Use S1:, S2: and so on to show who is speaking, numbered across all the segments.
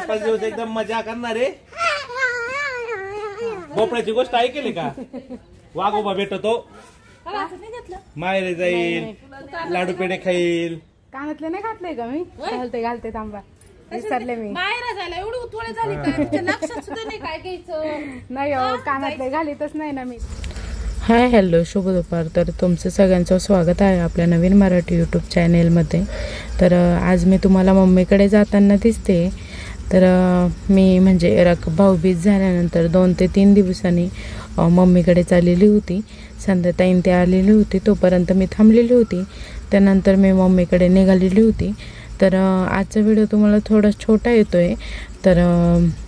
S1: 4-5 दिवस एकदम मजा करणार आहे। भोपळ्याची गोष्ट ऐकली का? वाघोबा भेटतो, माहेरी जाईल, लाडू पेढे खाईल।
S2: कानातले नाही घातले का मी? घालते थांबा, विसरले मी।
S3: माहेरा झाला एवढी उतवळे झाली का? तुझ्या लक्षात सुद्धा नाही काय घ्यायचं।
S2: नाही हो, कानातले घालीतच नाही ना मी।
S4: हाय हॅलो, शुभ दुपार। तर तुमचं सगळ्यांचं स्वागत आहे आपल्या नवीन मराठी यूट्यूब चॅनेलमध्ये। तर आज मी तुम्हाला मम्मीकडे जाताना दिसते। तर मी म्हणजे भाऊबीज झाल्यानंतर 2 ते 3 दिवसांनी मम्मीकडे चाललेली होती। संध्याताईन ते आलेली होती, तोपर्यंत मी थांबलेली होती। त्यानंतर मी मम्मीकडे निघालेली होती। तर आजचा व्हिडिओ तुम्हाला थोडा छोटा येतोय, तर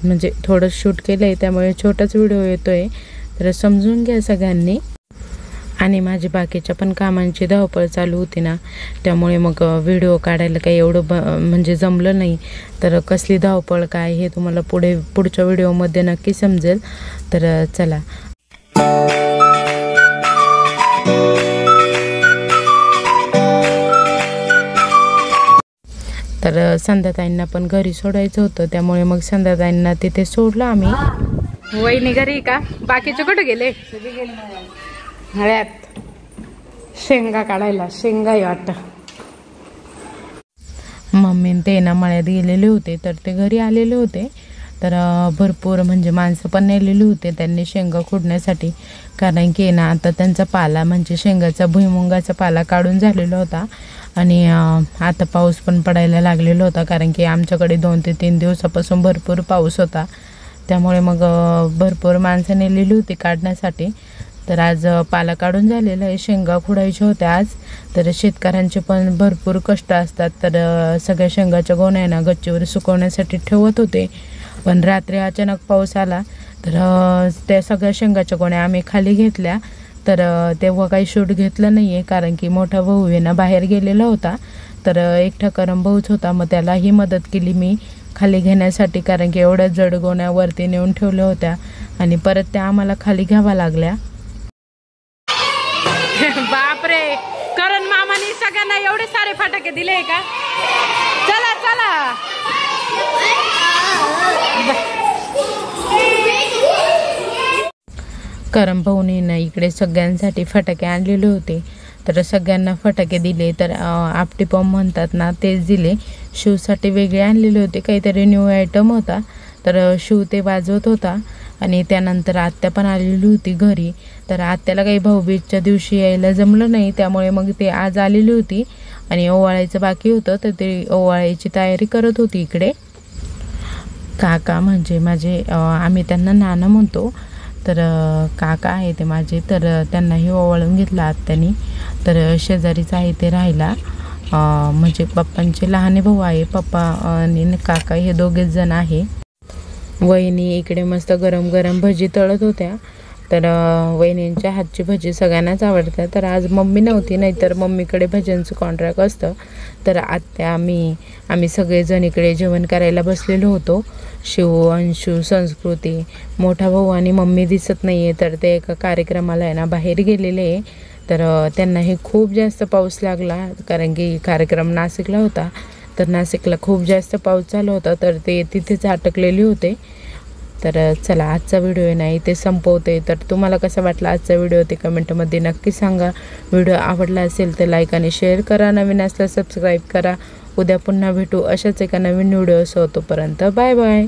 S4: म्हणजे थोडं शूट केलं आहे त्यामुळे छोटाच व्हिडिओ येतोय, तर समजून घ्या सगळ्यांनी। आणि माझी बाकीच्या पण कामांची धावपळ चालू होती ना, त्यामुळे मग व्हिडिओ काढायला काही एवढं म्हणजे जमलं नाही। तर कसली धावपळ काय हे तुम्हाला पुढच्या व्हिडिओमध्ये नक्की समजेल। तर चला, तर संध्याताईंना पण घरी सोडायचं होतं, त्यामुळे मग संध्याताईंना तिथे सोडलं आम्ही।
S2: वहिनी घरी का? बाकीचे कुठे गेले? हळ्यात शेंगा काढायला, शेंगा वाटतं।
S4: मम्मी ते ना मळ्यात गेलेले होते, तर ते घरी आलेले होते। तर भरपूर म्हणजे माणसं पण नेलेली होते त्यांनी शेंगा खोडण्यासाठी, कारण की ना आता त्यांचा पाला म्हणजे शेंगाचा भुईमुंगाचा पाला काढून झालेला होता। आणि आता पाऊस पण पडायला लागलेला होता, कारण की आमच्याकडे 2 ते 3 दिवसापासून भरपूर पाऊस होता, त्यामुळे मग भरपूर माणसं नेलेली होती काढण्यासाठी। तर आज पाला काढून झालेला आहे, शेंगा खोडायच्या होत्या आज। तर शेतकऱ्यांचे पण भरपूर कष्ट असतात, तर सगळ्या शेंगाच्या गोण्या ना गच्चीवर सुकवण्यासाठी ठेवत होते, पण रात्री अचानक पाऊस आला, तर त्या सगळ्या शेंगाच्या गोण्या आम्ही खाली घेतल्या। तर तेव्हा काही शूट घेतलं नाही आहे, कारण की मोठा भाऊ आहे ना बाहेर गेलेला होता, तर एकटा करम भाऊच होता, मग त्यालाही मदत केली मी खाली घेण्यासाठी, कारण की एवढ्या जड गोण्या वरती नेऊन ठेवल्या होत्या आणि परत त्या आम्हाला खाली घ्याव्या लागल्या।
S2: बापरे, करण मामानी सगळ्यांना एवढे सारे फटाके दिले का? चला चला,
S4: करम भाऊनी ना इकडे सगळ्यांसाठी फटाके आणलेले होते, तर सगळ्यांना फटाके दिले। तर आपटी बॉम्ब म्हणतात ना, तेच दिले। शिवसाठी वेगळे आणलेले होते, काहीतरी न्यू आयटम होता, तर शिव ते वाजवत होता। आणि त्यानंतर आत्या पण आलेली होती घरी, तर आत्याला काही भाऊबीजच्या दिवशी यायला जमलं नाही, त्यामुळे मग ते आज आलेली होती आणि ओवाळायचं बाकी होतं, तर ते ओवाळायची तयारी करत होती इकडे। काका म्हणजे माझे, आम्ही त्यांना नाना म्हणतो, तर काका आहे ते माझे, तर त्यांनाही ओवाळून घेतलं आत्यानी। तर शेजारीच आहे ते राहायला, म्हणजे पप्पांचे लहाने भाऊ आहे, पप्पा आणि काका हे दोघेच जण आहे। वहिनी इकडे मस्त गरम गरम भजी तळत होत्या, तर वहिनींच्या हातची भजी सगळ्यांनाच आवडतात। तर आज मम्मी नव्हती, नाहीतर मम्मीकडे भज्यांचं कॉन्ट्रॅक्ट असतं। तर आत्या आम्ही सगळेजण इकडे जेवण करायला बसलेलो होतो। शिव, अंशू, संस्कृती, मोठा भाऊ आणि मम्मी दिसत नाही आहे, तर ते एका कार्यक्रमाला आहे ना बाहेर गेलेले आहे। तर त्यांनाही खूप जास्त पाऊस लागला, कारण की कार्यक्रम नाशिकला होता, तर नाशिकला खूप जास्त पाऊस चालू होता, तर ते तिथेच अटकलेले होते। तर चला, आजचा व्हिडिओ आहे ना इथे संपवते। तर तुम्हाला कसा वाटला आजचा व्हिडिओ ते कमेंटमध्ये नक्की सांगा। व्हिडिओ आवडला असेल तर लाईक आणि शेअर करा, नवीन असल्यास सबस्क्राईब करा। उद्या पुन्हा भेटू अशाच एका नवीन व्हिडिओ, तोपर्यंत बाय बाय।